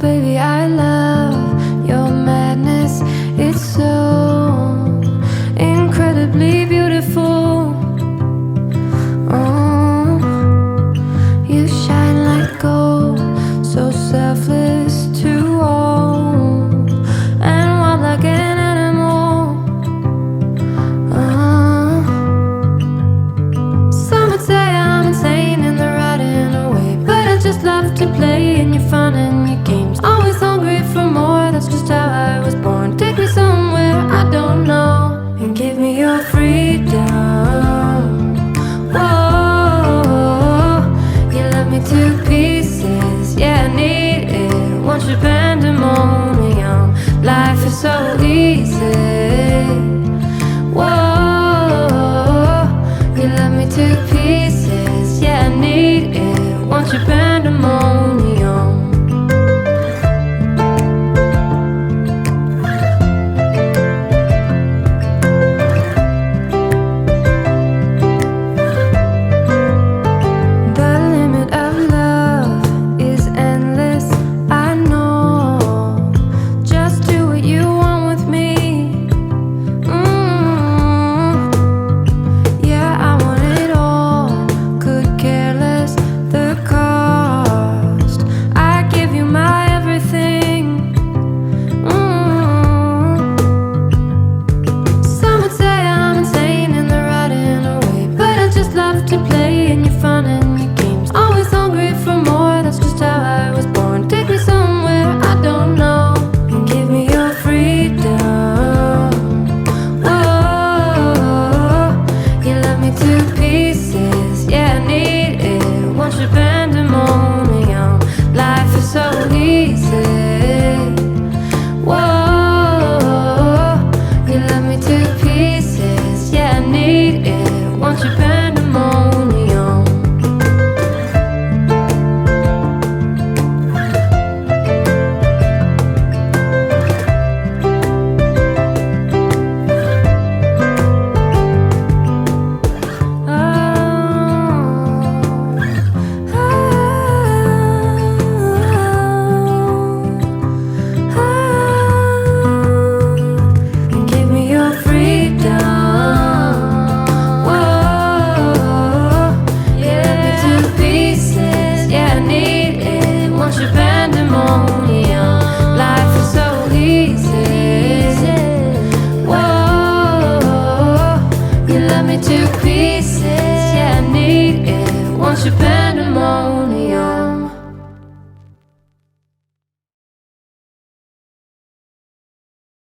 baby, I love your madness. It's so incredibly beautiful. Oh, you shine like gold, so selfless to all, and wild like an animal. Some would say I'm insane in the right in a way, but I just love to play, and you're fun and you